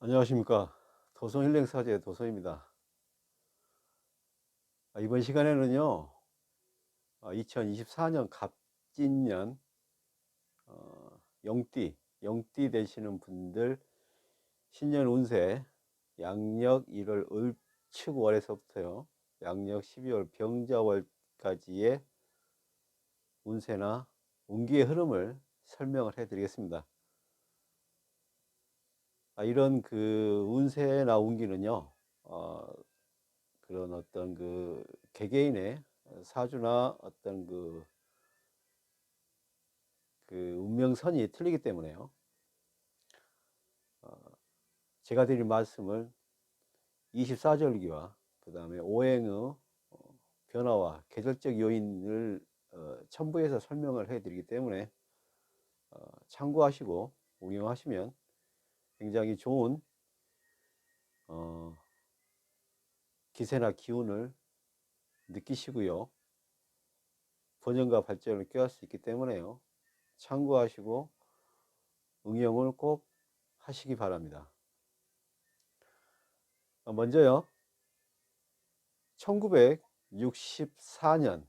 안녕하십니까. 도성힐링사제 도성입니다. 이번 시간에는요, 2024년 갑진년, 영띠 되시는 분들 신년 운세, 양력 1월 을축월에서부터요, 양력 12월 병자월까지의 운세나 운기의 흐름을 설명을 해 드리겠습니다. 이런 그 운세나 운기는요, 그런 어떤 그 개개인의 사주나 어떤 그 운명선이 틀리기 때문에요. 제가 드린 말씀을 24절기와 그 다음에 오행의 변화와 계절적 요인을 첨부해서 설명을 해 드리기 때문에 참고하시고 응용하시면 굉장히 좋은 기세나 기운을 느끼시고요. 번영과 발전을 꾀할 수 있기 때문에요. 참고하시고 응용을 꼭 하시기 바랍니다. 먼저요, 1964년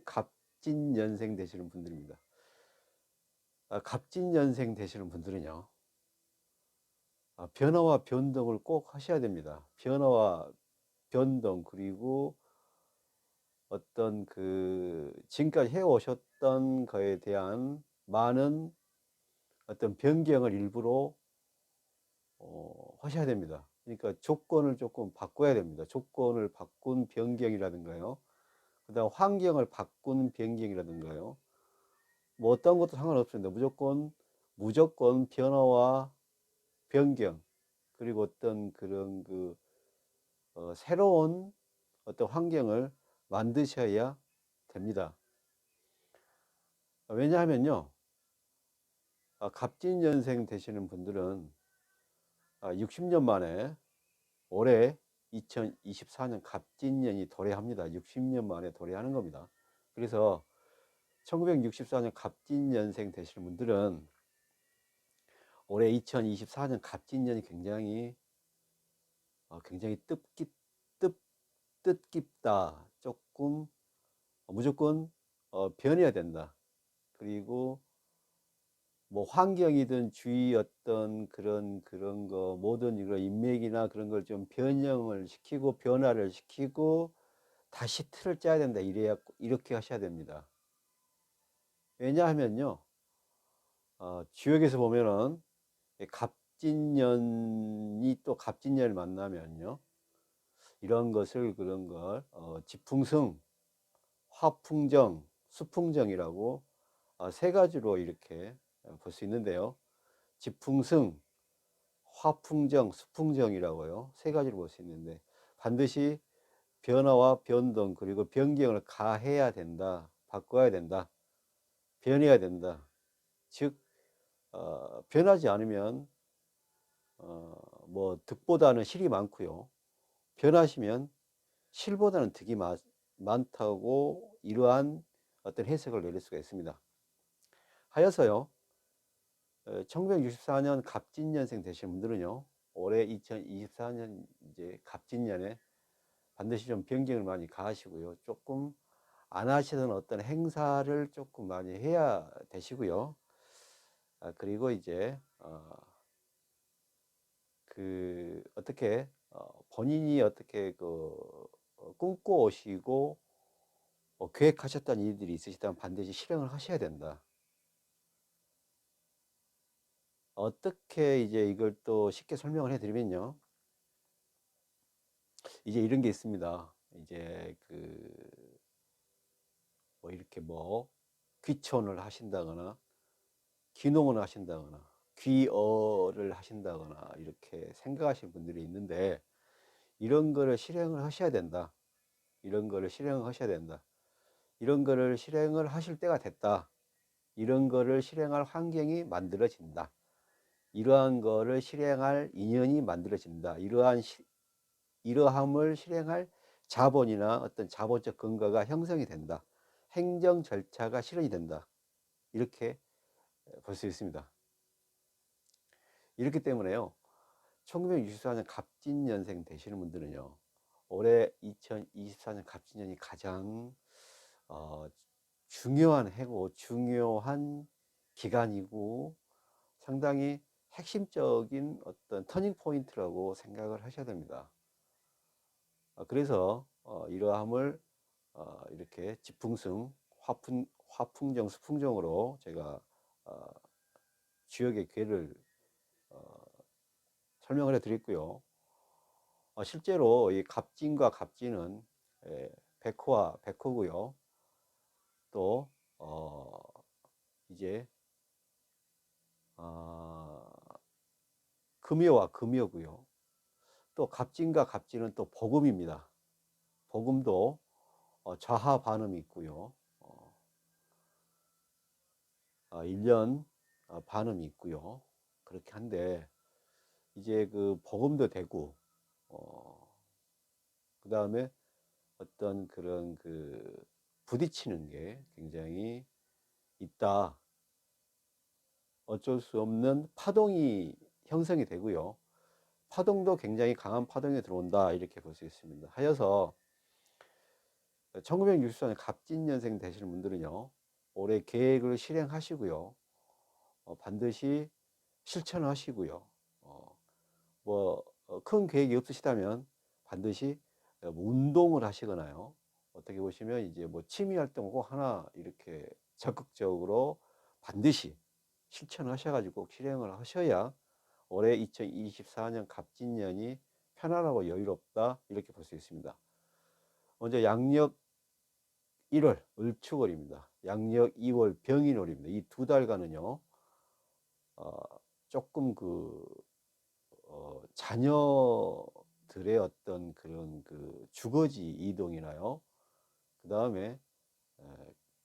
갑진년생 되시는 분들입니다. 갑진년생 되시는 분들은요, 변화와 변동을 꼭 하셔야 됩니다. 변화와 변동, 그리고 어떤 그 지금까지 해오셨던 거에 대한 많은 어떤 변경을 일부러 하셔야 됩니다. 그러니까 조건을 조금 바꿔야 됩니다. 조건을 바꾼 변경이라든가요, 그 다음 환경을 바꾼 변경이라든가요, 뭐 어떤 것도 상관없습니다. 무조건 변화와 변경, 그리고 어떤 그런 새로운 어떤 환경을 만드셔야 됩니다. 왜냐하면요, 갑진년생 되시는 분들은 60년 만에 올해 2024년 갑진년이 도래합니다. 60년 만에 도래하는 겁니다. 그래서 1964년 갑진년생 되시는 분들은 올해 2024년 갑진년이 굉장히 뜻깊다. 조금 무조건 변해야 된다. 그리고 뭐 환경이든 주위 어떤 그런 거 모든 이런 인맥이나 그런 걸 좀 변형을 시키고 변화를 시키고 다시 틀을 짜야 된다. 이렇게 하셔야 됩니다. 왜냐하면요, 주역에서 보면은 갑진년이 또 갑진년을 만나면요, 그런 걸 지풍승, 화풍정, 수풍정이라고 세 가지로 이렇게 볼 수 있는데요. 지풍승, 화풍정, 수풍정이라고요. 세 가지로 볼 수 있는데 반드시 변화와 변동, 그리고 변경을 가해야 된다. 바꿔야 된다. 변해야 된다. 즉 변하지 않으면 뭐 득보다는 실이 많고요. 변하시면 실보다는 득이 많다고 이러한 어떤 해석을 내릴 수가 있습니다. 하여서요, 1964년 갑진년생 되신 분들은요, 올해 2024년 이제 갑진년에 반드시 좀 변경을 많이 가하시고요. 조금 안 하시던 어떤 행사를 조금 많이 해야 되시고요. 그리고 이제 어떻게 본인이 어떻게 꿈꿔 오시고 계획하셨던 일들이 있으시다면 반드시 실행을 하셔야 된다. 어떻게 이제 이걸 또 쉽게 설명을 해드리면요, 이제 이런 게 있습니다. 이제 뭐 이렇게 뭐 귀촌을 하신다거나 귀농을 하신다거나 귀어를 하신다거나 이렇게 생각하시는 분들이 있는데, 이런 거를 실행을 하셔야 된다. 이런 거를 실행을 하셔야 된다. 이런 거를 실행을 하실 때가 됐다. 이런 거를 실행할 환경이 만들어진다. 이러한 거를 실행할 인연이 만들어진다. 이러함을 실행할 자본이나 어떤 자본적 근거가 형성이 된다. 행정 절차가 실현이 된다. 이렇게 볼 수 있습니다. 이렇기 때문에요. 1964년 갑진년생 되시는 분들은요. 올해 2024년 갑진년이 가장 어, 중요한 해고 중요한 기간이고 상당히 핵심적인 어떤 터닝 포인트라고 생각을 하셔야 됩니다. 그래서 이러함을 이렇게 지풍승 화풍정 수풍정으로 제가 어, 주역의 괴를 설명을 해 드렸고요. 실제로 이 갑진과 갑진은 백호와 백호고요. 또 이제 금요와 금요고요. 또 갑진과 갑진은 또 복음입니다. 복음도 좌하 반음이 있고요. 1년 반음이 있고요. 그렇게 한데 이제 그 복음도 되고 그 다음에 어떤 그런 그 부딪히는 게 굉장히 있다. 어쩔 수 없는 파동이 형성이 되고요. 파동도 굉장히 강한 파동이 들어온다 이렇게 볼 수 있습니다. 하여서 1964년 갑진년생 되시는 분들은요 올해 계획을 실행하시고요 반드시 실천하시고요 큰 계획이 없으시다면 반드시 운동을 하시거나요 어떻게 보시면 이제 뭐 취미 활동 꼭 하나 이렇게 적극적으로 반드시 실천하셔가지고 꼭 실행을 하셔야 올해 2024년 갑진년이 편안하고 여유롭다 이렇게 볼 수 있습니다. 먼저 양력 1월 을축월입니다. 양력 2월 병인월입니다. 이 두 달간은요 조금 자녀들의 어떤 그런 그 주거지 이동이나요 그 다음에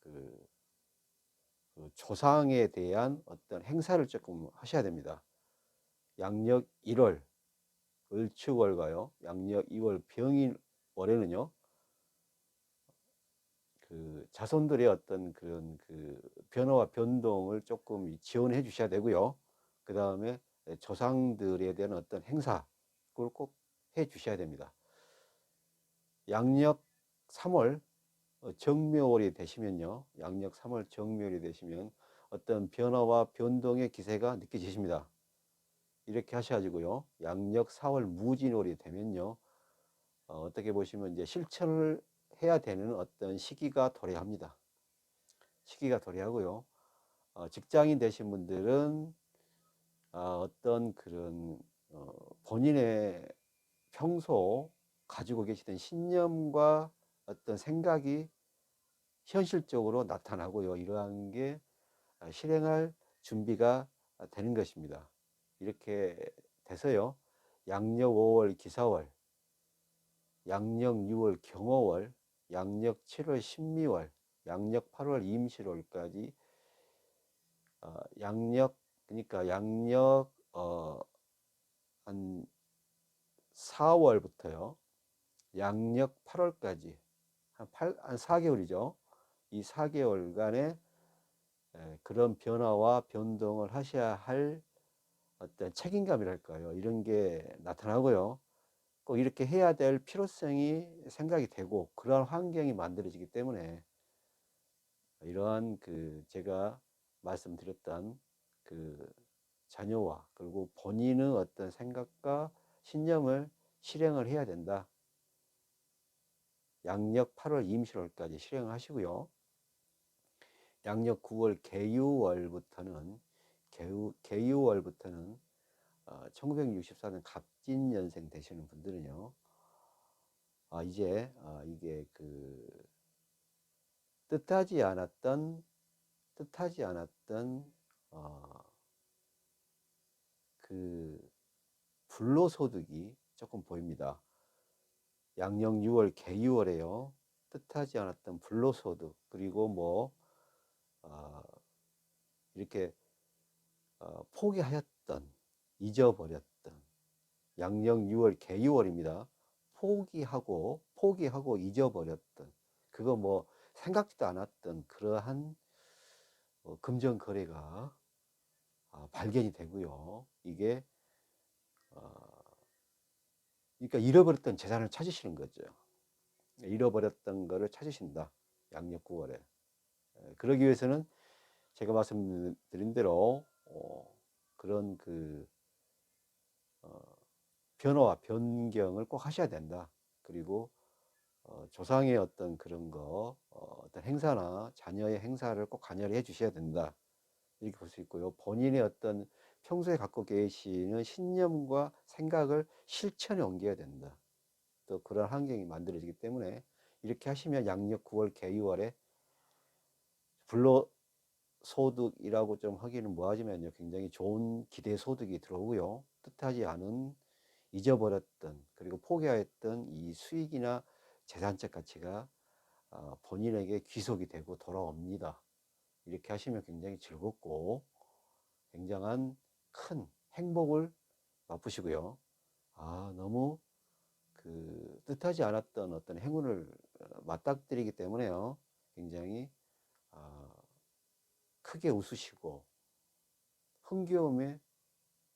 그 조상에 대한 어떤 행사를 조금 하셔야 됩니다. 양력 1월 을축월과요 양력 2월 병인월에는요 그 자손들의 어떤 그런 그 변화와 변동을 조금 지원해 주셔야 되고요. 그 다음에 조상들에 대한 어떤 행사 그걸 꼭 해 주셔야 됩니다. 양력 3월 정묘월이 되시면요. 양력 3월 정묘월이 되시면 어떤 변화와 변동의 기세가 느껴지십니다. 이렇게 하셔가지고요. 양력 4월 무진월이 되면요. 어떻게 보시면 이제 실천을 해야 되는 어떤 시기가 도래합니다. 시기가 도래하고요. 직장인 되신 분들은 어떤 그런 본인의 평소 가지고 계시던 신념과 어떤 생각이 현실적으로 나타나고요. 이러한 게 실행할 준비가 되는 것입니다. 이렇게 돼서요. 양력 5월 기사월, 양력 6월 경어월, 양력 7월 신미월, 양력 8월 임실월까지 양력 그러니까 양력 한 4월부터요. 양력 8월까지 한 4개월이죠. 이 4개월간의 그런 변화와 변동을 하셔야 할 어떤 책임감이랄까요. 이런 게 나타나고요. 꼭 이렇게 해야 될 필요성이 생각이 되고 그러한 환경이 만들어지기 때문에 이러한 그 제가 말씀드렸던 그 자녀와 그리고 본인의 어떤 생각과 신념을 실행을 해야 된다. 양력 8월 임실월까지 실행을 하시고요. 양력 9월 개유월부터는 개유월부터는 1964년 갑진년생 되시는 분들은요. 이제 이게 그 뜻하지 않았던 그 불로소득이 조금 보입니다. 양력 6월 개유월에요. 뜻하지 않았던 불로소득 그리고 뭐 이렇게 포기하였던 잊어버렸던 양력 6월 개유월입니다. 포기하고 잊어버렸던 그거 뭐 생각지도 않았던 그러한 금전 거래가 발견이 되고요. 이게 그러니까 잃어버렸던 재산을 찾으시는 거죠. 잃어버렸던 거를 찾으신다. 양력 9월에. 그러기 위해서는 제가 말씀드린 대로 그런 변화와 변경을 꼭 하셔야 된다. 그리고 조상의 어떤 그런 어떤 행사나 자녀의 행사를 꼭 관여를 해 주셔야 된다. 이렇게 볼 수 있고요. 본인의 어떤 평소에 갖고 계시는 신념과 생각을 실천에 옮겨야 된다. 또 그런 환경이 만들어지기 때문에 이렇게 하시면 양력 9월 개유월에 불로소득이라고 좀 하기는 뭐하지만요, 굉장히 좋은 기대 소득이 들어오고요. 뜻하지 않은 잊어버렸던 그리고 포기하였던 이 수익이나 재산적 가치가 본인에게 귀속이 되고 돌아옵니다. 이렇게 하시면 굉장히 즐겁고 굉장한 큰 행복을 맛보시고요. 너무 뜻하지 않았던 어떤 행운을 맞닥뜨리기 때문에요. 굉장히 크게 웃으시고 흥겨움에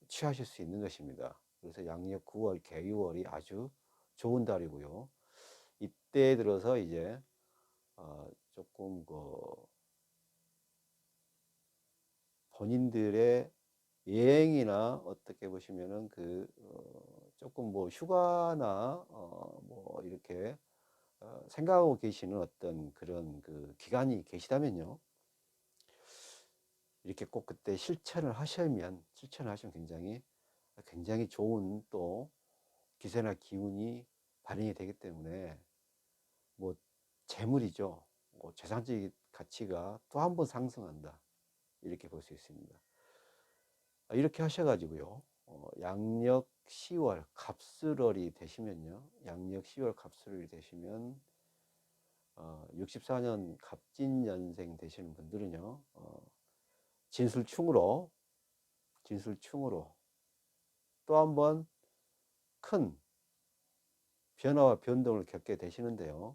취하실 수 있는 것입니다. 그래서 양력 9월 개유월이 아주 좋은 달이고요. 이때 들어서 이제 조금 본인들의 여행이나 어떻게 보시면은 조금 뭐 휴가나 뭐 이렇게 생각하고 계시는 어떤 그런 기간이 계시다면요. 이렇게 꼭 그때 실천을 하시면 굉장히 좋은 또 기세나 기운이 발현이 되기 때문에 뭐 재물이죠. 재산적 가치가 또 한 번 상승한다. 이렇게 볼 수 있습니다. 이렇게 하셔가지고요. 양력 10월 갑술월이 되시면요. 양력 10월 갑술월이 되시면 64년 갑진년생 되시는 분들은요. 진술충으로 또 한 번 큰 변화와 변동을 겪게 되시는데요.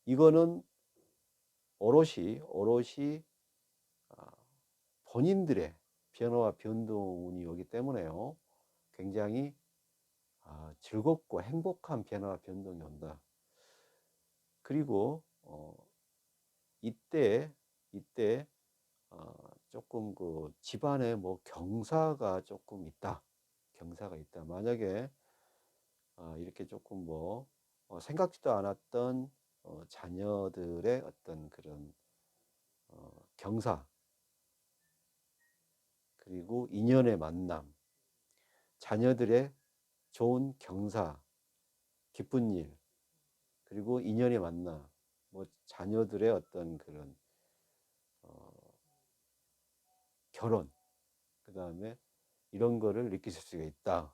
이거는 오롯이 본인들의 변화와 변동운이 오기 때문에요. 굉장히 즐겁고 행복한 변화와 변동이 온다. 그리고 이때 조금 집안에 뭐 경사가 조금 있다. 만약에 이렇게 조금 생각지도 않았던 자녀들의 어떤 그런 경사, 그리고 인연의 만남, 자녀들의 좋은 경사, 기쁜 일, 그리고 인연의 만남, 뭐 자녀들의 어떤 그런 결혼, 그 다음에 이런 거를 느끼실 수가 있다.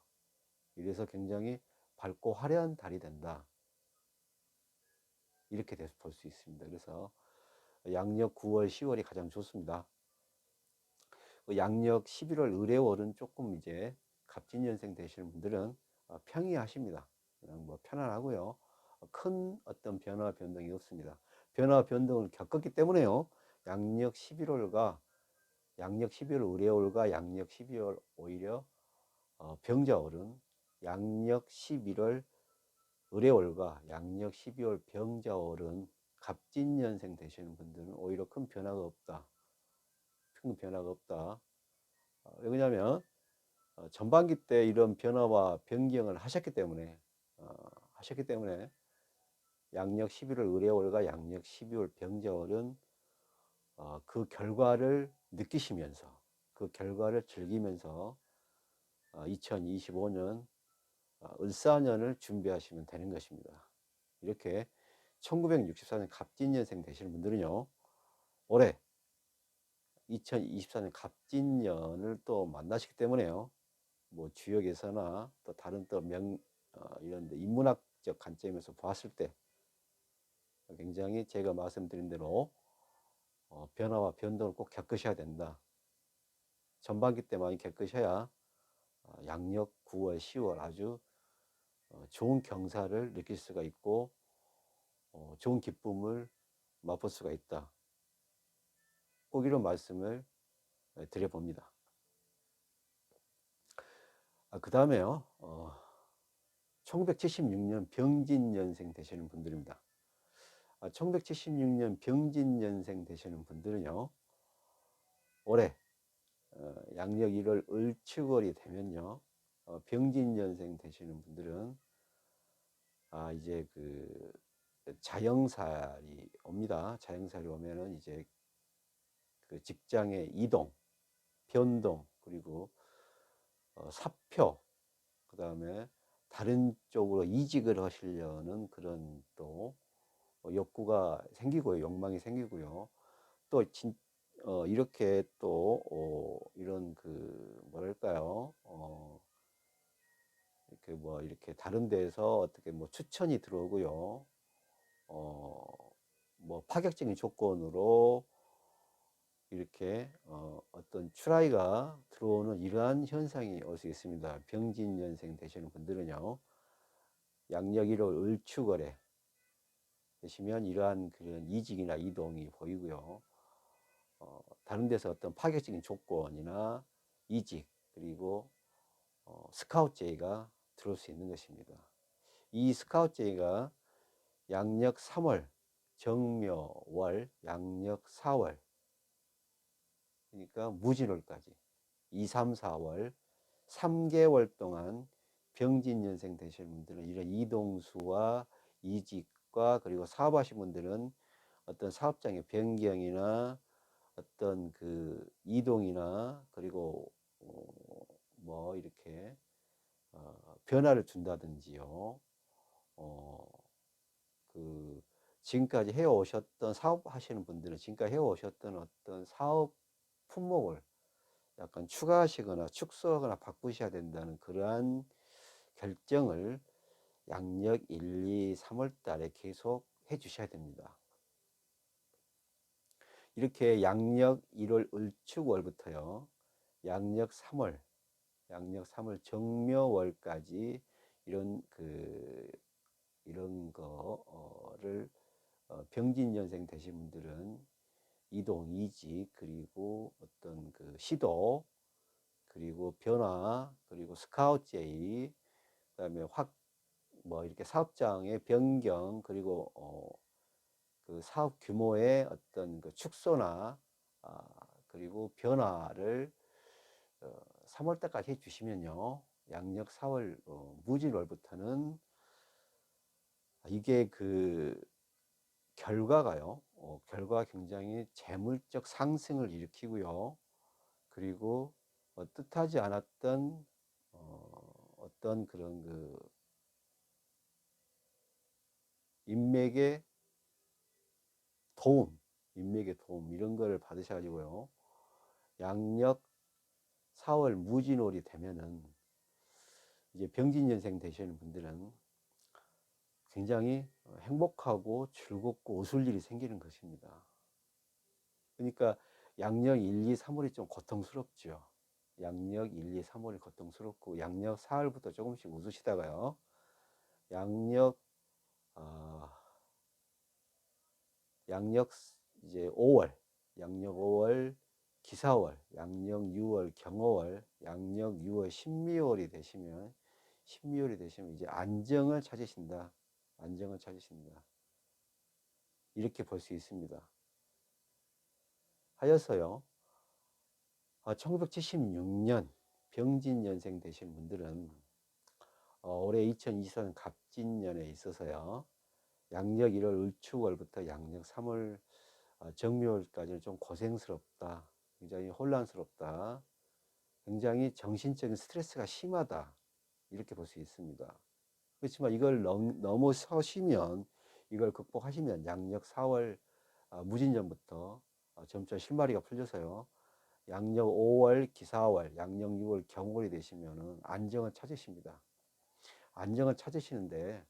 이래서 굉장히 밝고 화려한 달이 된다. 이렇게 볼 수 있습니다. 그래서 양력 9월, 10월이 가장 좋습니다. 양력 11월 을해월은 조금 이제 갑진년생 되시는 분들은 평이하십니다. 그냥 뭐 편안하고요. 큰 어떤 변화 변동이 없습니다. 변화 변동을 겪었기 때문에요. 양력 11월과 양력 12월 을해월과 양력 12월 오히려 병자월은 양력 11월 을해월과 양력 12월 병자월은 갑진년생 되시는 분들은 오히려 큰 변화가 없다. 왜냐하면 전반기 때 이런 변화와 변경을 하셨기 때문에 양력 11월 을해월과 양력 12월 병자월은 그 결과를 느끼시면서 그 결과를 즐기면서 2025년 을사년을 준비하시면 되는 것입니다. 이렇게 1964년 갑진년생 되시는 분들은요, 올해 2024년 갑진년을 또 만나시기 때문에요. 뭐 주역에서나 또 다른 또 이런 인문학적 관점에서 보았을 때 굉장히 제가 말씀드린 대로 변화와 변동을 꼭 겪으셔야 된다. 전반기 때 많이 겪으셔야 양력 9월, 10월 아주 좋은 경사를 느낄 수가 있고 좋은 기쁨을 맛볼 수가 있다. 꼭 이런 말씀을 드려봅니다. 그 다음에요, 1976년 병진년생 되시는 분들입니다. 1976년 병진년생 되시는 분들은요, 올해 양력 1월 을축월이 되면요, 병진년생 되시는 분들은 이제 그 자영살이 옵니다. 자영살이 오면은 이제 그 직장의 이동, 변동, 그리고 사표, 그 다음에 다른 쪽으로 이직을 하시려는 그런 또 욕구가 생기고요. 욕망이 생기고요. 또 이렇게 또 이런 그 뭐랄까요? 이렇게 뭐 이렇게 다른 데에서 어떻게 뭐 추천이 들어오고요. 뭐 파격적인 조건으로 이렇게 어떤 출하위가 들어오는 이러한 현상이 올 수 있습니다. 병진년생 되시는 분들은요, 양력 1월 을축월에 되시면 이러한 그런 이직이나 이동이 보이고요. 다른 데서 어떤 파격적인 조건이나 이직, 그리고 스카우트 제의가 들어올 수 있는 것입니다. 이 스카우트 제의가 양력 3월, 정묘월, 양력 4월, 그러니까 무진월까지 2, 3, 4월 3개월 동안 병진년생 되시는 분들은 이런 이동수와 이직과 그리고 사업하신 분들은 어떤 사업장의 변경이나 어떤 그 이동이나 그리고 뭐 이렇게 변화를 준다든지요. 그 지금까지 해오셨던 사업하시는 분들은 지금까지 해오셨던 어떤 사업 품목을 약간 추가하시거나 축소하거나 바꾸셔야 된다는 그러한 결정을 양력 1, 2, 3월 달에 계속 해 주셔야 됩니다. 이렇게 양력 1월 을축월부터요, 양력 3월, 양력 3월 정묘월까지 이런 거를 병진년생 되신 분들은 이동, 이직, 그리고 어떤 그 시도, 그리고 변화, 그리고 스카우트 제의, 그다음에 뭐 이렇게 사업장의 변경, 그리고 그 사업 규모의 어떤 그 축소나 그리고 변화를 3월 달까지 해 주시면요, 양력 4월 무진월부터는 이게 그 결과가요, 결과가 굉장히 재물적 상승을 일으키고요. 그리고 뜻하지 않았던 어떤 그런 그 인맥의 인맥의 도움 이런 거를 받으셔가지고요, 양력 4월 무진월이 되면은 이제 병진년생 되시는 분들은 굉장히 행복하고 즐겁고 웃을 일이 생기는 것입니다. 그러니까 양력 1, 2, 3월이 좀 고통스럽죠. 양력 1, 2, 3월이 고통스럽고 양력 4월부터 조금씩 웃으시다가요, 양력 어, 양력 이제 5월, 양력 5월 기사월, 양력 6월 경어월, 양력 6월 신미월이 되시면 이제 안정을 찾으신다. 안정을 찾으신다. 이렇게 볼 수 있습니다. 하여서요, 1976년 병진년생 되신 분들은 올해 2024년 갑진년에 있어서요, 양력 1월 을축월부터 양력 3월 정묘월까지는 좀 고생스럽다. 굉장히 혼란스럽다. 굉장히 정신적인 스트레스가 심하다. 이렇게 볼 수 있습니다. 그렇지만 이걸 넘어서시면, 이걸 극복하시면 양력 4월 무진년부터 점차 실마리가 풀려서요, 양력 5월 기사월, 양력 6월 경월이 되시면은 안정을 찾으십니다. 안정을 찾으시는데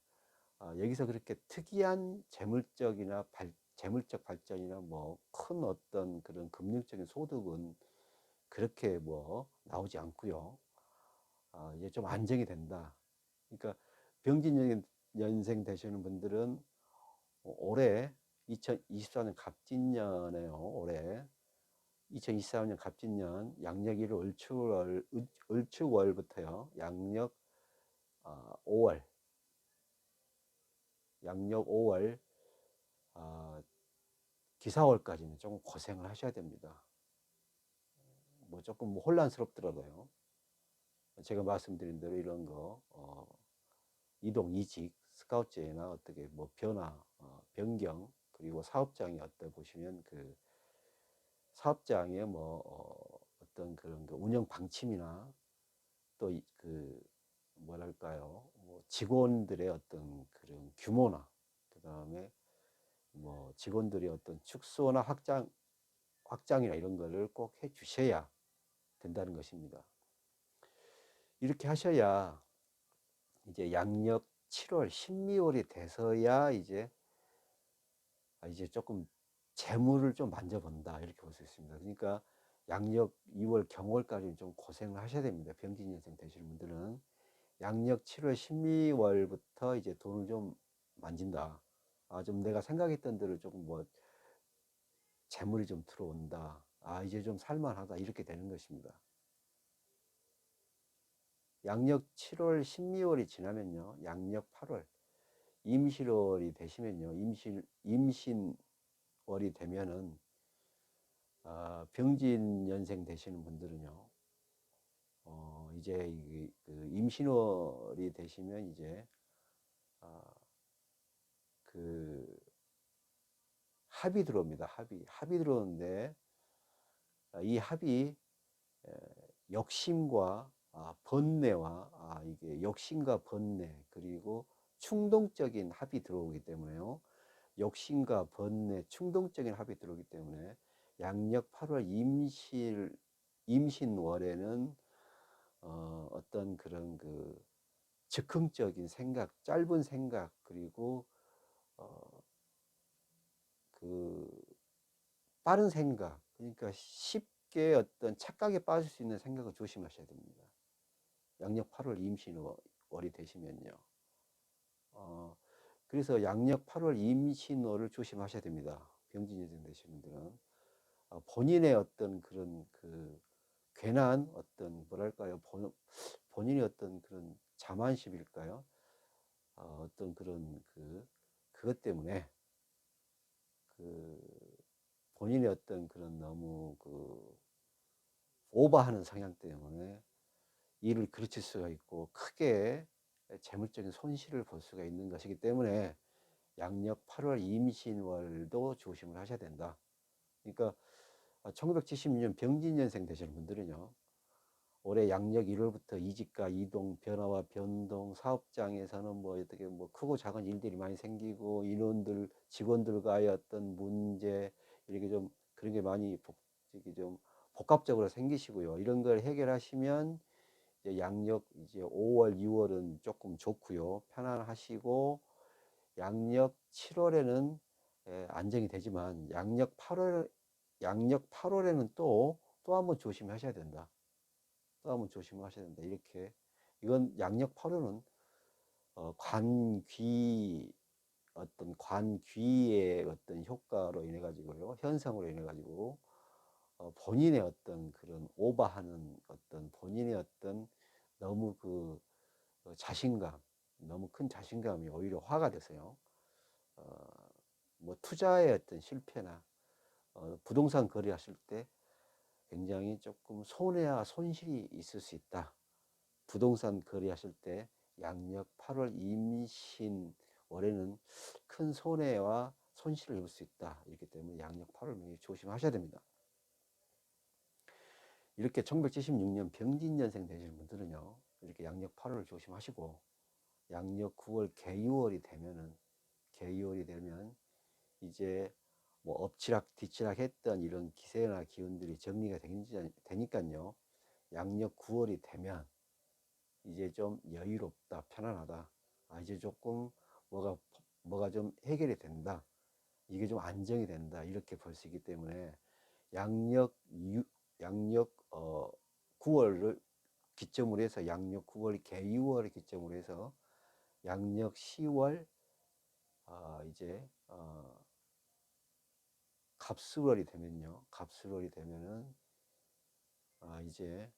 여기서 그렇게 특이한 재물적 발전이나 뭐 큰 어떤 그런 금융적인 소득은 그렇게 뭐 나오지 않고요. 이제 좀 안정이 된다. 그러니까 병진년생 되시는 분들은 올해 2024년 갑진년에요. 올해 2023년 갑진년 양력 1월 을축월부터요. 양력 5월, 양력 5월 기사월까지는 조금 고생을 하셔야 됩니다. 뭐 조금 뭐 혼란스럽더라도요. 제가 말씀드린 대로 이런 거 이동, 이직, 스카우트제나 어떻게 뭐 변화, 변경, 그리고 사업장이 어떠 보시면 그 사업장의 뭐 어떤 그런 그 운영 방침이나 또 그 뭐랄까요, 뭐 직원들의 어떤 그런 규모나 그 다음에 뭐 직원들의 어떤 축소나 확장이나 이런 거를 꼭 해 주셔야 된다는 것입니다. 이렇게 하셔야 이제 양력 7월, 12월이 돼서야 이제 조금 재물을 좀 만져본다 이렇게 볼 수 있습니다. 그러니까 양력 2월, 경월까지는 좀 고생을 하셔야 됩니다. 병진년생 되시는 분들은 양력 7월, 12월부터 이제 돈을 좀 만진다. 좀 내가 생각했던 대로 조금 뭐 재물이 좀 들어온다. 이제 좀 살만하다. 이렇게 되는 것입니다. 양력 7월, 12월이 지나면요. 양력 8월, 임실월이 되시면요. 임신월이 되면은 병진년생 되시는 분들은요. 이제 그 임신월이 되시면 이제 그 합이 들어옵니다. 합이 들어오는데 이 합이 역심과 번뇌와 이게 역심과 번뇌 그리고 충동적인 합이 들어오기 때문에요. 역심과 번뇌, 충동적인 합이 들어오기 때문에 양력 8월 임신월에는 어떤 그런 그 즉흥적인 생각, 짧은 생각 그리고 그 빠른 생각, 그러니까 쉽게 어떤 착각에 빠질 수 있는 생각을 조심하셔야 됩니다. 양력 8월 임신월이 되시면요. 그래서 양력 8월 임신월을 조심하셔야 됩니다. 병진여생 되시는 분들은 본인의 어떤 그런 그 괜한 어떤 뭐랄까요, 본인의 어떤 그런 자만심일까요? 어떤 그런 그것 때문에 그 본인의 어떤 그런 너무 그 오버하는 성향 때문에 일을 그르칠 수가 있고 크게 재물적인 손실을 볼 수가 있는 것이기 때문에 양력 8월 임신월도 조심을 하셔야 된다. 그러니까 1976년 병진년생 되시는 분들은요. 올해 양력 1월부터 이직과 이동, 변화와 변동, 사업장에서는 뭐 어떻게 뭐 크고 작은 일들이 많이 생기고 인원들, 직원들과의 어떤 문제 이렇게 좀 그런 게 많이 좀 복합적으로 생기시고요. 이런 걸 해결하시면 이제 양력 이제 5월, 6월은 조금 좋고요. 편안하시고 양력 7월에는 안정이 되지만 양력 8월에는 또 한번 조심하셔야 된다. 또 한번 조심하셔야 된다. 이렇게 이건 양력 8월은 관귀의 어떤 효과로 인해 가지고요. 현상으로 인해 가지고 본인의 어떤 그런 오버하는 어떤 본인의 어떤 너무 자신감, 너무 큰 자신감이 오히려 화가 돼서요. 뭐 투자의 어떤 실패나 부동산 거래하실 때 굉장히 조금 손해와 손실이 있을 수 있다. 부동산 거래하실 때 양력 8월 임신월에는 큰 손해와 손실을 입을 수 있다. 이렇기 때문에 양력 8월 조심하셔야 됩니다. 이렇게 1976년 병진년생 되시는 분들은요. 이렇게 양력 8월을 조심하시고 양력 9월 개유월이 되면 이제 뭐 엎치락 뒤치락 했던 이런 기세나 기운들이 정리가 되니까요. 양력 9월이 되면 이제 좀 여유롭다, 편안하다. 이제 조금 뭐가 좀 해결이 된다. 이게 좀 안정이 된다. 이렇게 볼 수 있기 때문에 양력 9월을 기점으로 해서 양력 9월 개유월을 기점으로 해서 양력 10월 이제 갑술월이 되면요. 갑술월이 되면은 이제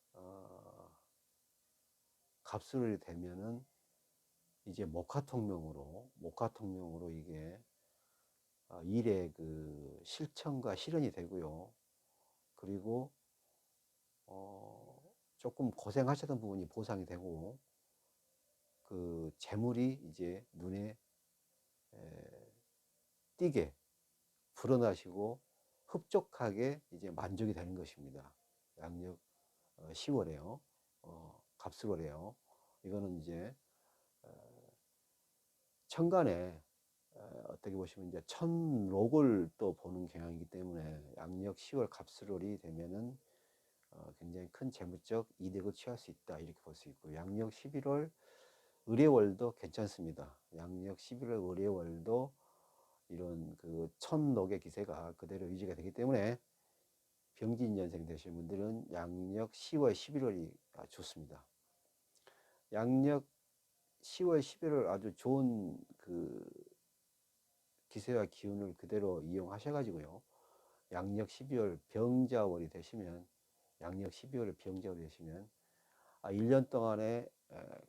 갑술월이 되면은 이제 목화통명으로 이게 일의 그 실천과 실현이 되고요. 그리고 조금 고생하셨던 부분이 보상이 되고, 그 재물이 이제 눈에 띄게 불어나시고 흡족하게 이제 만족이 되는 것입니다. 양력 10월에요. 갑술월에요. 이거는 이제 천간에 어떻게 보시면 이제 천록을 또 보는 경향이기 때문에 양력 10월 갑술월이 되면은 굉장히 큰 재물적 이득을 취할 수 있다, 이렇게 볼 수 있고, 양력 11월 을해월도 괜찮습니다. 양력 11월 을해월도 이런 그 천록의 기세가 그대로 유지가 되기 때문에 병진년생 되신 분들은 양력 10월 11월이 좋습니다. 양력 10월 11월 아주 좋은 그 기세와 기운을 그대로 이용하셔 가지고요, 양력 12월 병자월이 되시면, 양력 12월 병자월이 되시면 1년 동안에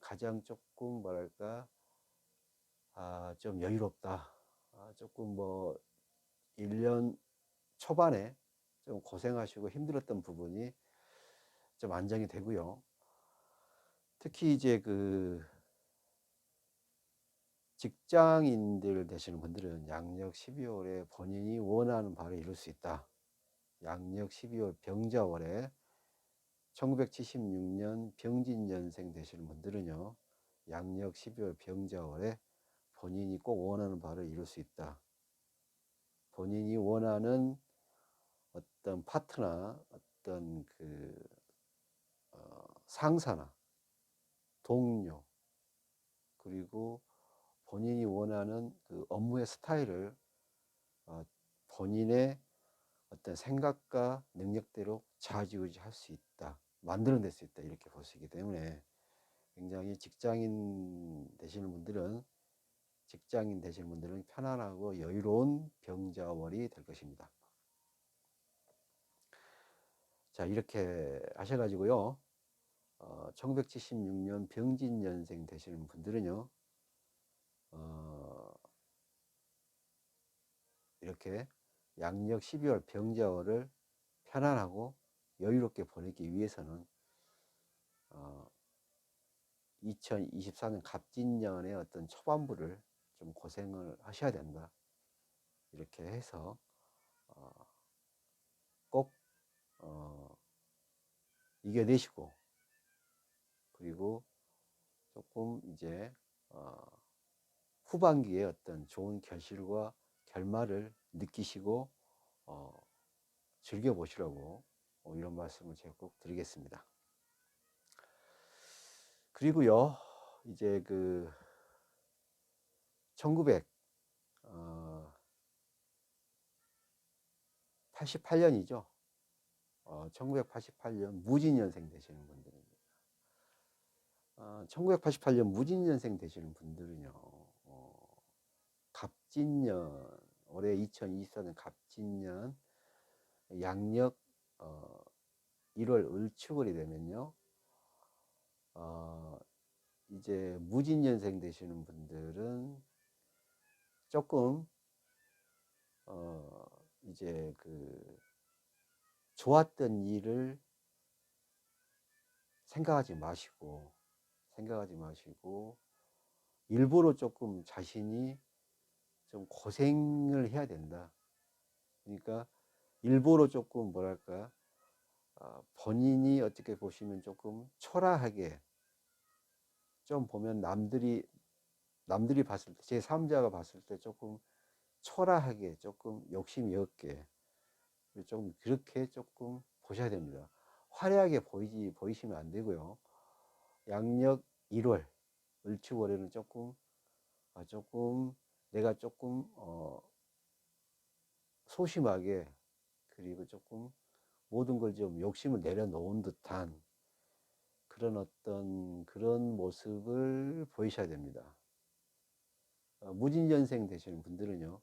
가장 조금 뭐랄까 좀 여유롭다, 조금 뭐 1년 초반에 좀 고생하시고 힘들었던 부분이 좀 안정이 되고요. 특히 이제 그 직장인들 되시는 분들은 양력 12월에 본인이 원하는 바를 이룰 수 있다. 양력 12월 병자월에 1976년 병진년생 되시는 분들은요, 양력 12월 병자월에 본인이 꼭 원하는 바를 이룰 수 있다. 본인이 원하는 어떤 파트나 어떤 그 상사나 동료, 그리고 본인이 원하는 그 업무의 스타일을 본인의 어떤 생각과 능력대로 좌지우지 할 수 있다, 만들어낼 수 있다, 이렇게 볼 수 있기 때문에 굉장히 직장인 되시는 분들은 편안하고 여유로운 병자월이 될 것입니다. 자, 이렇게 하셔가지고요, 1976년 병진년생 되시는 분들은요, 이렇게 양력 12월 병자월을 편안하고 여유롭게 보내기 위해서는 2024년 갑진년의 어떤 초반부를 좀 고생을 하셔야 된다, 이렇게 해서 꼭 이겨내시고, 그리고 조금 이제 후반기에 어떤 좋은 결실과 결말을 느끼시고 즐겨보시라고 이런 말씀을 제가 꼭 드리겠습니다. 그리고요, 이제 그 1988년이죠. 1988년 무진년생 되시는 분들은 1988년 무진년생 되시는 분들은요, 갑진년, 올해 2024년 갑진년 양력 1월 을축월이 되면요, 이제 무진년생 되시는 분들은 조금 이제 그 좋았던 일을 생각하지 마시고 일부러 조금 자신이 좀 고생을 해야 된다. 그러니까 일부러 조금 뭐랄까 본인이 어떻게 보시면 조금 초라하게 좀 보면 남들이 봤을 때, 제3자가 봤을 때 조금 초라하게, 조금 욕심이 없게, 좀 그렇게 조금 보셔야 됩니다. 화려하게 보이시면 안 되고요. 양력 1월 을축월에는 조금 내가 조금 소심하게, 그리고 조금 모든 걸 좀 욕심을 내려놓은 듯한 그런 모습을 보이셔야 됩니다. 무진년생 되시는 분들은요,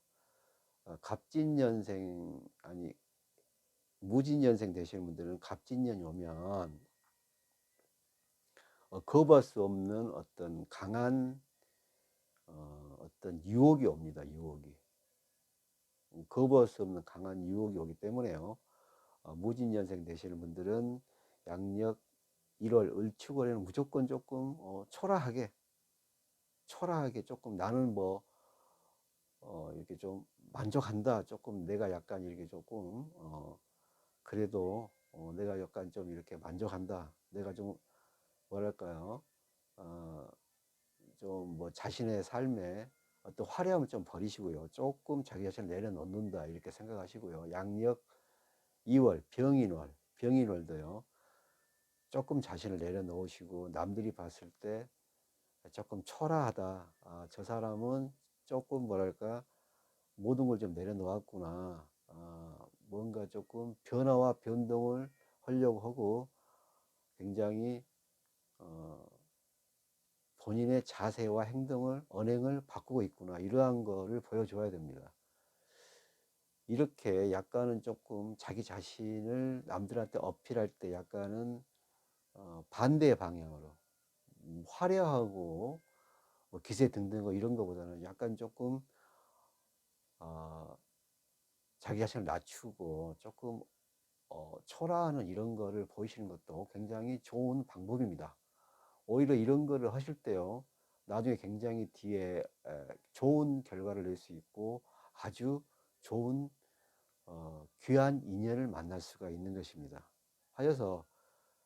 갑진년생, 아니 무진년생 되시는 분들은 갑진년이 오면 거부할 수 없는 어떤 강한 어떤 유혹이 옵니다. 유혹이. 거부할 수 없는 강한 유혹이 오기 때문에요. 무진년생 되시는 분들은 양력 1월 을축월에는 무조건 조금 초라하게 조금 나는 뭐 이렇게 좀 만족한다. 조금 내가 약간 이렇게 조금 그래도 내가 약간 좀 이렇게 만족한다. 내가 좀 뭐랄까요? 어, 좀 뭐 자신의 삶에 어떤 화려함을 좀 버리시고요. 조금 자기 자신을 내려놓는다. 이렇게 생각하시고요. 양력 2월 병인월도요. 조금 자신을 내려놓으시고 남들이 봤을 때 조금 초라하다. 저 사람은 조금 뭐랄까 모든 걸 좀 내려놓았구나. 뭔가 조금 변화와 변동을 하려고 하고 굉장히 본인의 자세와 행동을 언행을 바꾸고 있구나. 이러한 거를 보여줘야 됩니다. 이렇게 약간은 조금 자기 자신을 남들한테 어필할 때 약간은 반대의 방향으로 화려하고 뭐 기세 등등 이런 거보다는 약간 조금 어, 자기 자신을 낮추고 조금 초라하는 이런 거를 보이시는 것도 굉장히 좋은 방법입니다. 오히려 이런 거를 하실 때요, 나중에 굉장히 뒤에 좋은 결과를 낼 수 있고 아주 좋은 귀한 인연을 만날 수가 있는 것입니다. 하여서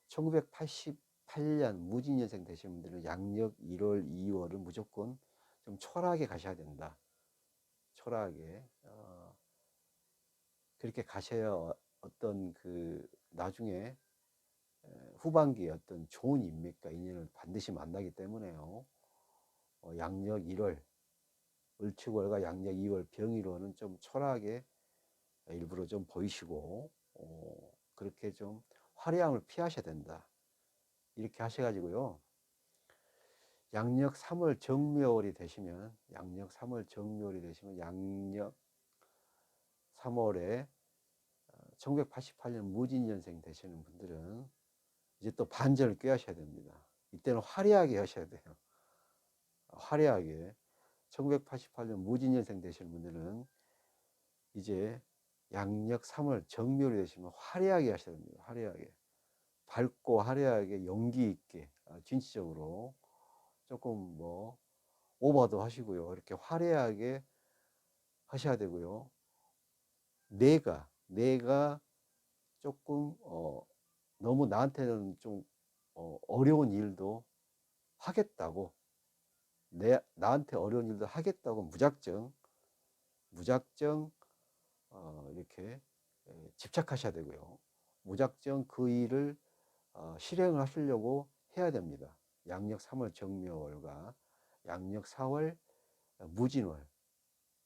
1988년 무진년생 되신 분들은 양력 1월, 2월은 무조건 좀 초라하게 가셔야 된다. 초라하게 그렇게 가셔야 어떤 그 나중에 후반기에 어떤 좋은 인맥과 인연을 반드시 만나기 때문에요. 양력 1월 을축월과 양력 2월 병일호는 좀 초라하게 일부러 좀 보이시고 그렇게 좀 화려함을 피하셔야 된다. 이렇게 하셔가지고요. 양력 3월 정묘월이 되시면 양력 3월에 1988년 무진년생 되시는 분들은 이제 또 반전을 꾀하셔야 됩니다. 이때는 화려하게 하셔야 돼요. 화려하게. 1988년 무진년생 되시는 분들은 이제 양력 3월 정묘월이 되시면 화려하게 하셔야 됩니다. 화려하게. 밝고 화려하게 용기 있게 진취적으로 조금 뭐 오버도 하시고요. 이렇게 화려하게 하셔야 되고요. 내가 조금 너무 나한테는 좀 어려운 일도 하겠다고 나한테 어려운 일도 하겠다고 무작정 이렇게 집착하셔야 되고요. 무작정 그 일을 실행을 하시려고 해야 됩니다. 양력 3월 정묘월과 양력 4월 무진월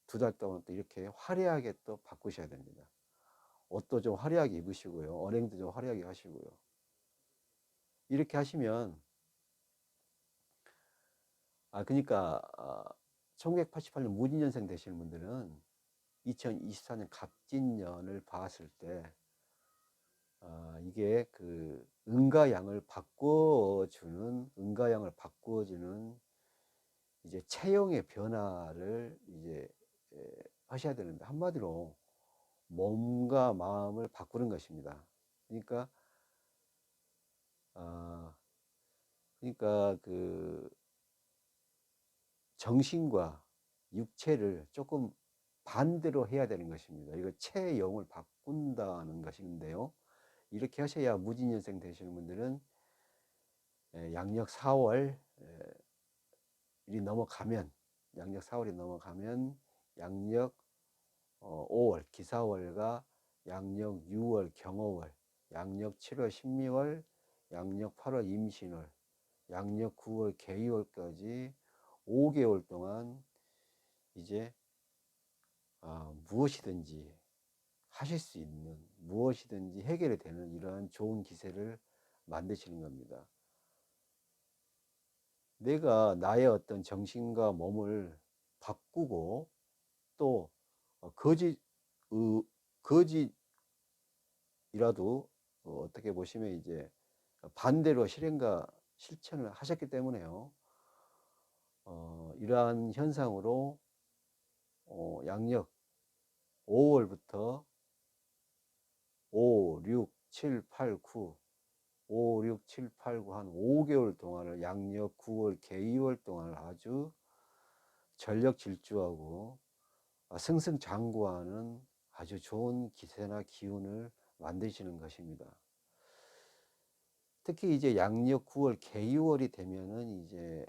2달 동안 또 이렇게 화려하게 또 바꾸셔야 됩니다. 옷도 좀 화려하게 입으시고요. 언행도 좀 화려하게 하시고요. 이렇게 하시면 그러니까 1988년 무진년생 되시는 분들은 2024년 갑진년을 봤을 때 이게 그 응가양을 바꿔주는 이제 체형의 변화를 이제 하셔야 되는데 한마디로 몸과 마음을 바꾸는 것입니다. 그러니까 아 그러니까 그 정신과 육체를 조금 반대로 해야 되는 것입니다. 이거 체형을 바꾼다는 것인데요. 이렇게 하셔야 무진년생 되시는 분들은 양력 4월이 넘어가면 양력 5월 기사월과 양력 6월 경어월, 양력 7월 신미월, 양력 8월 임신월, 양력 9월 개의월까지 5개월 동안 이제 무엇이든지 하실 수 있는, 무엇이든지 해결이 되는 이러한 좋은 기세를 만드시는 겁니다. 내가 나의 어떤 정신과 몸을 바꾸고 또 거짓, 거짓이라도 어떻게 보시면 이제 반대로 실행과 실천을 하셨기 때문에요. 이러한 현상으로 양력 5월부터 5, 6, 7, 8, 9, 5, 6, 7, 8, 9 한 5개월 동안을 양력 9월 개유월 동안을 아주 전력 질주하고 승승장구하는 아주 좋은 기세나 기운을 만드시는 것입니다. 특히 이제 양력 9월 개유월이 되면은 이제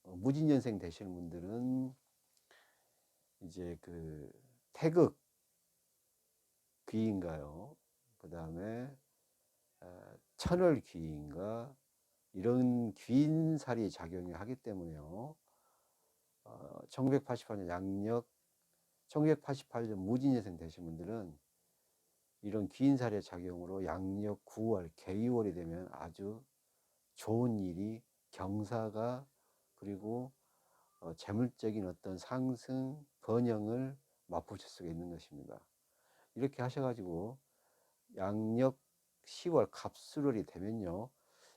무진년생 되시는 분들은 이제 그 태극 귀인가요? 그 다음에 천월 귀인가 이런 귀인살이 작용을 하기 때문에요. 1988년 양력 1988년 무진년생 되신 분들은 이런 귀인살의 작용으로 양력 9월 개유월이 되면 아주 좋은 일이 경사가 그리고 재물적인 어떤 상승 번영을 맛보실 수가 있는 것입니다. 이렇게 하셔가지고 양력 10월 갑술월이 되면요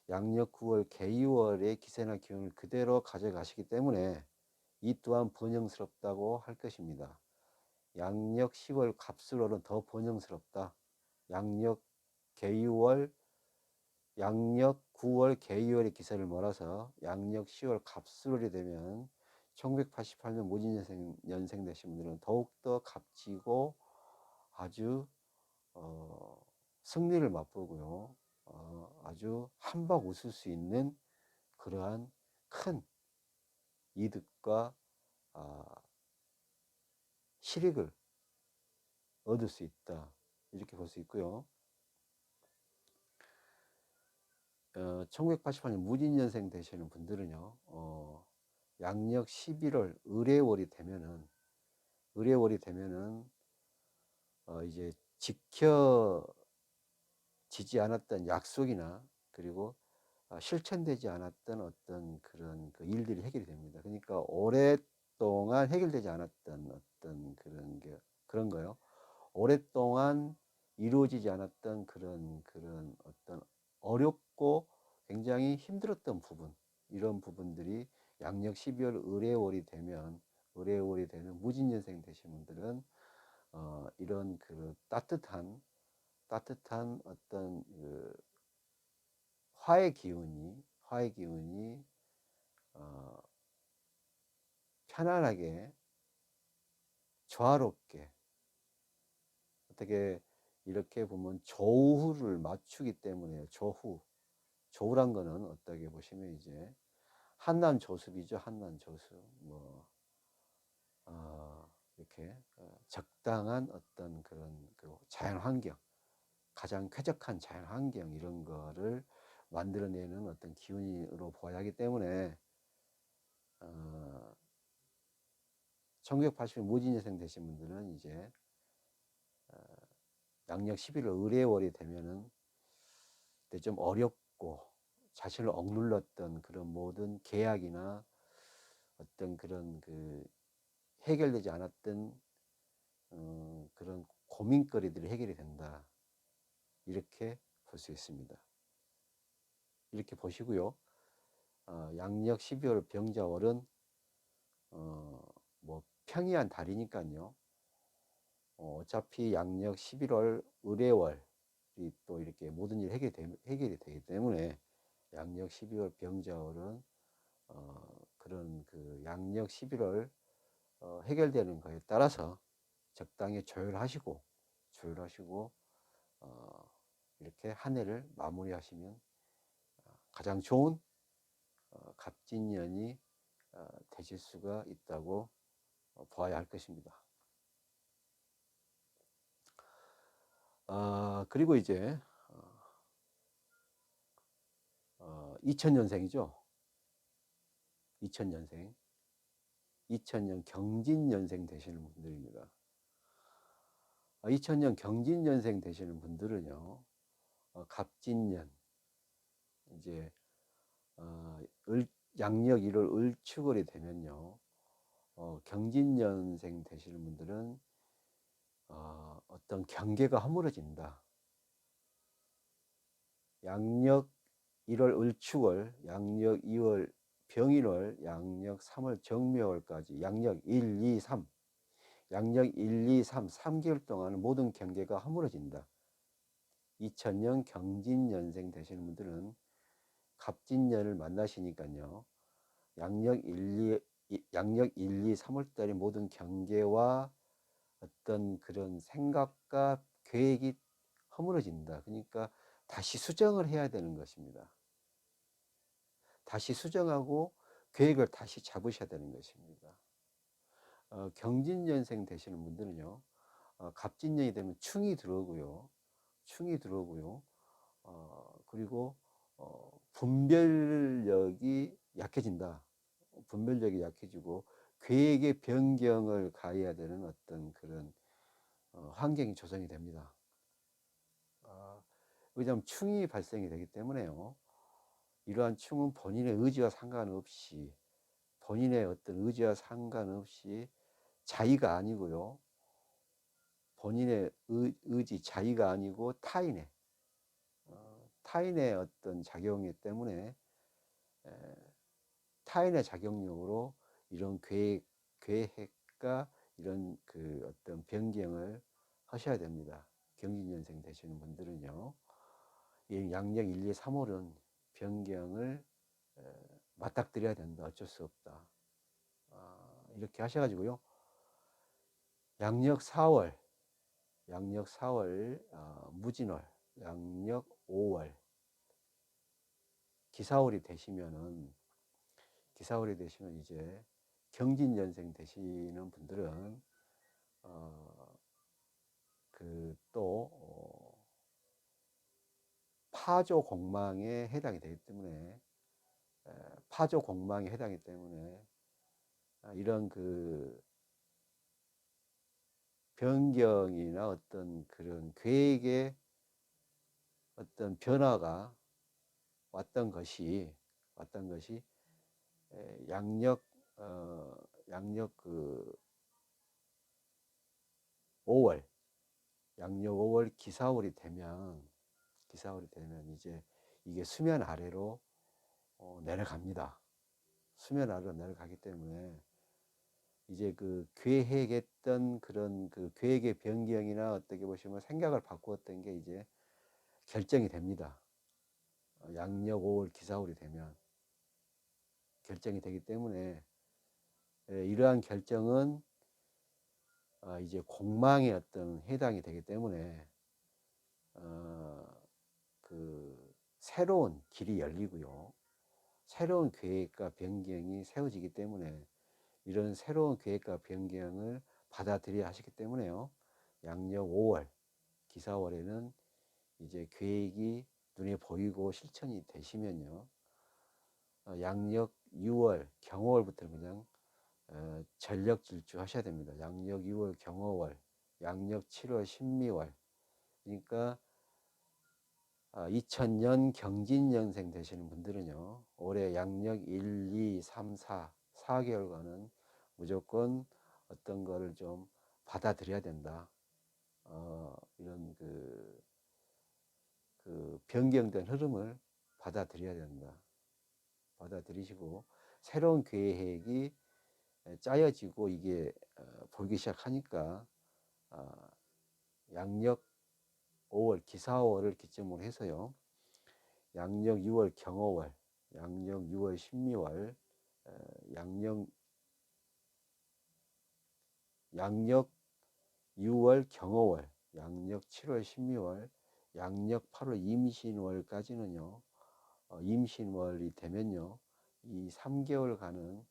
양력 9월 개유월의 기세나 기운을 그대로 가져가시기 때문에 이 또한 번영스럽다고 할 것입니다. 양력 10월 갑술월은 더 번영스럽다. 양력 개유월 양력 9월 개유월의 기세를 몰아서 양력 10월 갑술월이 되면 1988년 무진년생 되신 분들은 더욱더 값지고 아주 승리를 맛보고요. 아주 한박 웃을 수 있는 그러한 큰 이득과 실익을 얻을 수 있다. 이렇게 볼 수 있고요. 1988년 무진년생 되시는 분들은요, 양력 11월 을해월이 되면은, 이제 지켜지지 않았던 약속이나 그리고 실천되지 않았던 어떤 그런 그 일들이 해결이 됩니다. 그러니까 오랫동안 해결되지 않았던 어떤 그런 거요. 오랫동안 이루어지지 않았던 그런 어떤 어렵고 굉장히 힘들었던 부분, 이런 부분들이 양력 12월 을해월이 되면 무진년생 되신 분들은 이런 그 따뜻한 어떤 그 화의 기운이 어, 편안하게 조화롭게 어떻게 이렇게 보면 조후를 맞추기 때문에 조후란 거는 어떻게 보시면 이제 한난 조습이죠. 한난 조습. 이렇게 적당한 어떤 그런 그 자연 환경, 가장 쾌적한 자연 환경 이런 거를 만들어내는 어떤 기운으로 보아야 하기 때문에 1980년 무진년생 되신 분들은 이제 양력 11월 을해월이 되면은 좀 어렵고 자신을 억눌렀던 그런 모든 계약이나 어떤 그런 그 해결되지 않았던 그런 고민거리들이 해결이 된다. 이렇게 볼 수 있습니다. 이렇게 보시고요. 양력 12월 병자월은 뭐 평이한 달이니까요. 어차피 양력 11월 을해월이 또 이렇게 모든 일이 해결이 되기 때문에 양력 12월 병자월은 그런 그 양력 11월 해결되는 거에 따라서 적당히 조율하시고 이렇게 한 해를 마무리하시면 가장 좋은 갑진년이 되실 수가 있다고 보아야 할 것입니다. 그리고 이제 2000년생이죠. 2000년생 2000년 경진년생 되시는 분들입니다. 2000년 경진년생 되시는 분들은요, 갑진년, 이제, 양력 1월 을축월이 되면요, 경진년생 되시는 분들은 어떤 경계가 허물어진다. 양력 1월 을축월, 양력 2월 병인월, 양력 3월 정묘월까지 양력 1, 2, 3, 양력 1, 2, 3, 3개월 동안 모든 경계가 허물어진다. 2000년 경진년생 되시는 분들은 갑진년을 만나시니까요. 양력 1, 2, 3월 달에 모든 경계와 어떤 그런 생각과 계획이 허물어진다. 그러니까 다시 수정을 해야 되는 것입니다. 다시 수정하고 계획을 다시 잡으셔야 되는 것입니다. 경진년생 되시는 분들은요, 갑진년이 되면 충이 들어오고요. 충이 들어오고요. 그리고 분별력이 약해진다. 분별력이 약해지고 계획의 변경을 가해야 되는 어떤 그런 환경이 조성이 됩니다. 왜냐하면 충이 발생이 되기 때문에요. 이러한 충은 본인의 의지와 상관없이 본인의 어떤 의지와 상관없이 자의가 아니고요. 본인의 의지, 자의가 아니고 타인의 어떤 작용이기 때문에 타인의 작용력으로 이런 계획과 이런 그 어떤 변경을 하셔야 됩니다. 경진년생 되시는 분들은요. 양력 1, 2, 3월은 변경을 맞닥뜨려야 된다. 어쩔 수 없다. 이렇게 하셔가지고요. 양력 4월 무진월, 양력 5월 기사월이 되시면 이제 경진년생 되시는 분들은 파조 공망에 해당이 되기 때문에 이런 그 변경이나 어떤 그런 계획의 어떤 변화가 왔던 것이 양력 5월 기사월이 되면 이제 이게 수면 아래로 내려갑니다. 수면 아래로 내려가기 때문에 이제 그 계획했던 그런 그 계획의 변경이나 어떻게 보시면 생각을 바꾸었던 게 이제 결정이 됩니다. 양력 5월 기사월이 되면 결정이 되기 때문에 이러한 결정은 이제 공망의 어떤 해당이 되기 때문에 그 새로운 길이 열리고요. 새로운 계획과 변경이 세워지기 때문에 이런 새로운 계획과 변경을 받아들여야 하시기 때문에요. 양력 5월 기사월에는 이제 계획이 눈에 보이고 실천이 되시면요. 양력 6월 경호월부터 그냥 전력 질주 하셔야 됩니다. 양력 6월 경호월, 양력 7월 신미월. 그러니까 2000년 경진년생 되시는 분들은요. 올해 양력 1, 2, 3, 4개월간은 무조건 어떤 거를 좀 받아들여야 된다. 이런 그 변경된 흐름을 받아들여야 된다. 받아들이시고 새로운 계획이 짜여지고 이게 보이기 시작하니까 양력 5월 기사월을 기점으로 해서요. 양력 6월 경호월, 양력 6월 신미월, 양력 6월 경호월, 양력 7월 신미월, 양력 8월 임신월까지는요. 임신월이 되면요. 이 3개월간은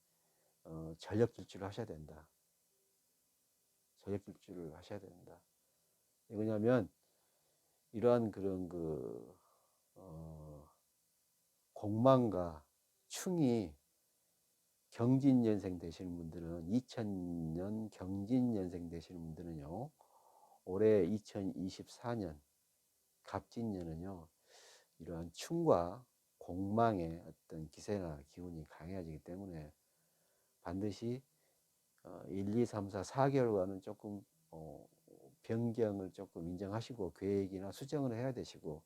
전력 질주를 하셔야 된다. 전력 질주를 하셔야 된다. 왜냐하면 이러한 그런 공망과 충이 경진년생 되시는 분들은 2000년 경진년생 되시는 분들은요. 올해 2024년 갑진년은요. 이러한 충과 공망의 어떤 기세나 기운이 강해지기 때문에 반드시 1, 2, 3, 4, 4개월간은 조금 변경을 조금 인정하시고 계획이나 수정을 해야 되시고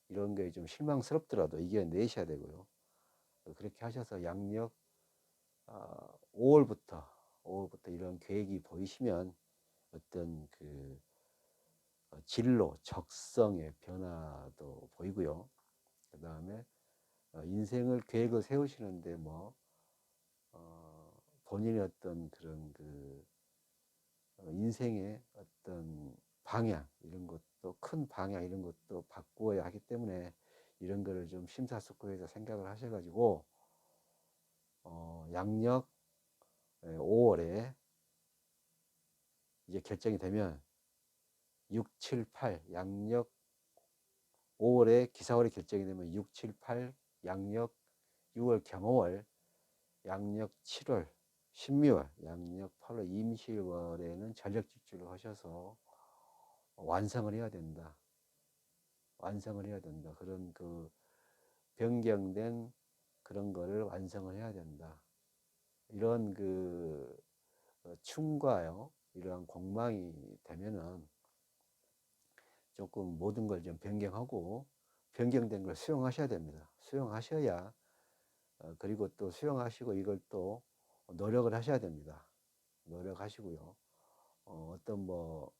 이런 게 좀 실망스럽더라도 이겨내셔야 되고요. 그렇게 하셔서 양력 5월부터 이런 계획이 보이시면 어떤 그 진로, 적성의 변화도 보이고요. 그 다음에 인생을 계획을 세우시는데 뭐 본인의 어떤 그런 그 인생의 어떤 방향 이런 것도 큰 방향 이런 것도 바꾸어야 하기 때문에 이런 거를 좀 심사숙고해서 생각을 하셔가지고 양력 5월에 이제 결정이 되면 6, 7, 8 양력 5월에 기사월이 결정이 되면 6, 7, 8 양력 6월 경호월 양력 7월 신미월 양력 8월 임시월에는 전력 질주를 하셔서 완성을 해야 된다. 완성을 해야 된다. 그런 그 변경된 그런 거를 완성을 해야 된다. 이런 그 춤과요, 이러한 공망이 되면은 조금 모든 걸 좀 변경하고 변경된 걸 수용하셔야 됩니다. 수용하셔야 그리고 또 수용하시고 이걸 또 노력을 하셔야 됩니다. 노력하시고요. 어떤 뭐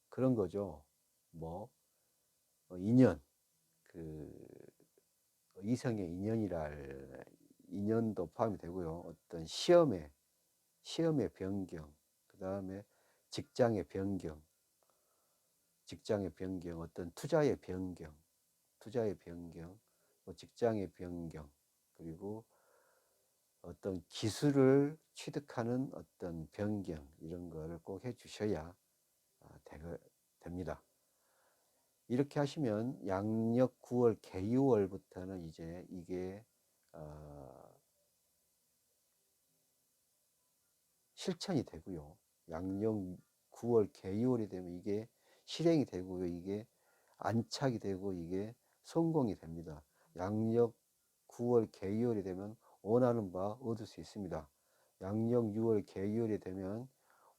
그런 거죠. 뭐 인연 그 이성의 인연도 포함이 되고요. 어떤 시험의 변경, 그 다음에 직장의 변경, 어떤 투자의 변경, 뭐 직장의 변경, 그리고 어떤 기술을 취득하는 어떤 변경 이런 거를 꼭 해주셔야 됩니다. 이렇게 하시면 양력 9월 개유월부터는 이제 이게 실천이 되고요. 양력 9월 개유월이 되면 이게 실행이 되고요. 이게 안착이 되고 이게 성공이 됩니다. 양력 9월 개유월이 되면 원하는 바 얻을 수 있습니다. 양력 6월 개유월이 되면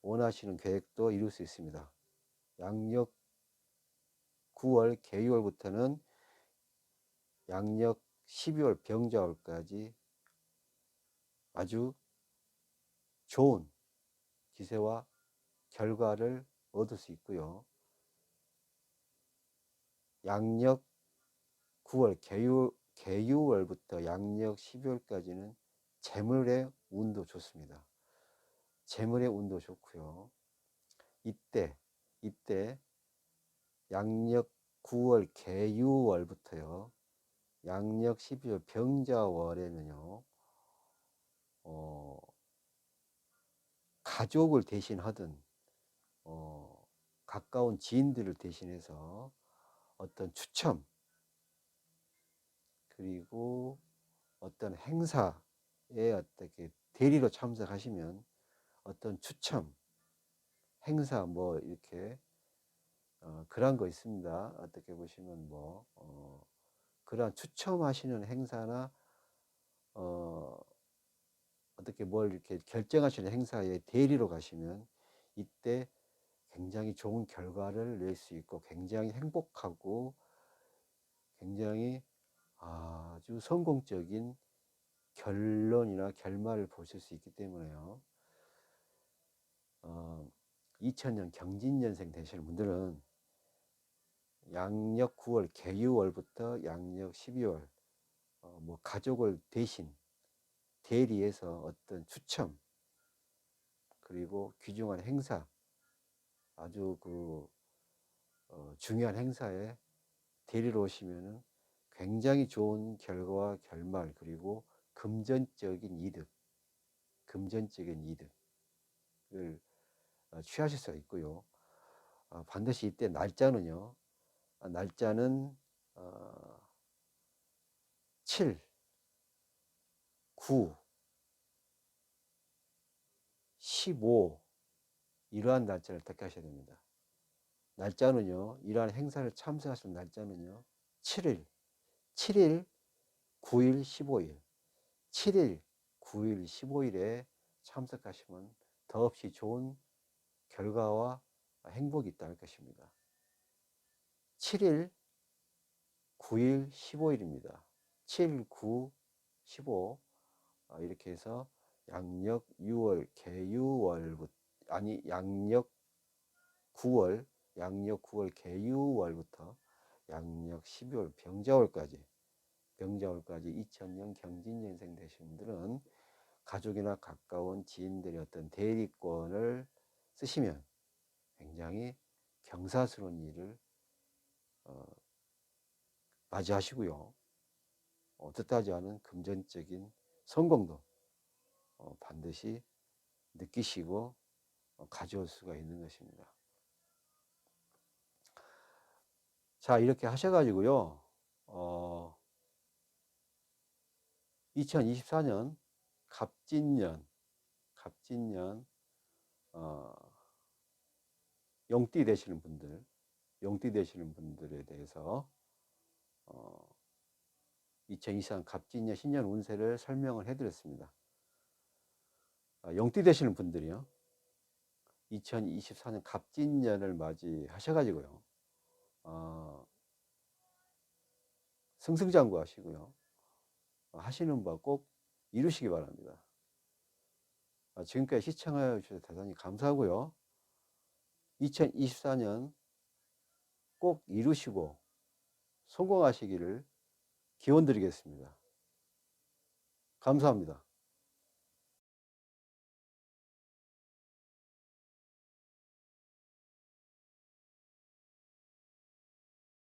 원하시는 계획도 이룰 수 있습니다. 양력 9월 개유월부터는 양력 12월 병자월까지 아주 좋은 기세와 결과를 얻을 수 있고요. 양력 9월 개유월부터 양력 12월까지는 재물의 운도 좋습니다. 재물의 운도 좋고요. 이때 양력 9월 개유월부터요. 양력 12월 병자월에는요. 가족을 대신하든 가까운 지인들을 대신해서 어떤 추첨 그리고 어떤 행사에 어떻게 대리로 참석하시면 어떤 추첨 행사 뭐 이렇게 그런 거 있습니다. 어떻게 보시면 뭐 그러한 추첨하시는 행사나 어떻게 뭘 이렇게 결정하시는 행사에 대리로 가시면 이때 굉장히 좋은 결과를 낼 수 있고 굉장히 행복하고 굉장히 아주 성공적인 결론이나 결말을 보실 수 있기 때문에요. 2000년 경진년생 되시는 분들은 양력 9월 개유월부터 양력 12월 뭐 가족을 대신 대리해서 어떤 추첨 그리고 귀중한 행사 아주 그 중요한 행사에 대리로 오시면은 굉장히 좋은 결과와 결말 그리고 금전적인 이득을 취하실 수가 있고요. 반드시 이때 날짜는요. 날짜는 7, 9, 15 이러한 날짜를 택하셔야 됩니다. 날짜는요. 이러한 행사를 참석하실 날짜는요. 7일, 9일, 15일 7일, 9일, 15일에 참석하시면 더없이 좋은 결과와 행복이 있다 할 것입니다. 7일, 9일, 15일입니다. 7, 9, 15 이렇게 해서 양력 6월 개유월부터 양력 9월 개유월부터 양력 12월 병자월까지 2000년 경진년생 되신 분들은 가족이나 가까운 지인들의 어떤 대리권을 쓰시면 굉장히 경사스러운 일을 맞이하시고요. 뜻하지 않은 금전적인 성공도 반드시 느끼시고 가져올 수가 있는 것입니다. 자, 이렇게 하셔가지고요. 2024년 갑진년 용띠 되시는 분들에 대해서 2024년 갑진년 신년 운세를 설명을 해드렸습니다. 용띠 되시는 분들이요, 2024년 갑진년을 맞이하셔가지고요, 승승장구 하시고요, 하시는 바 꼭 이루시기 바랍니다. 지금까지 시청해 주셔서 대단히 감사하고요. 2024년 꼭 이루시고 성공하시기를 기원 드리겠습니다. 감사합니다.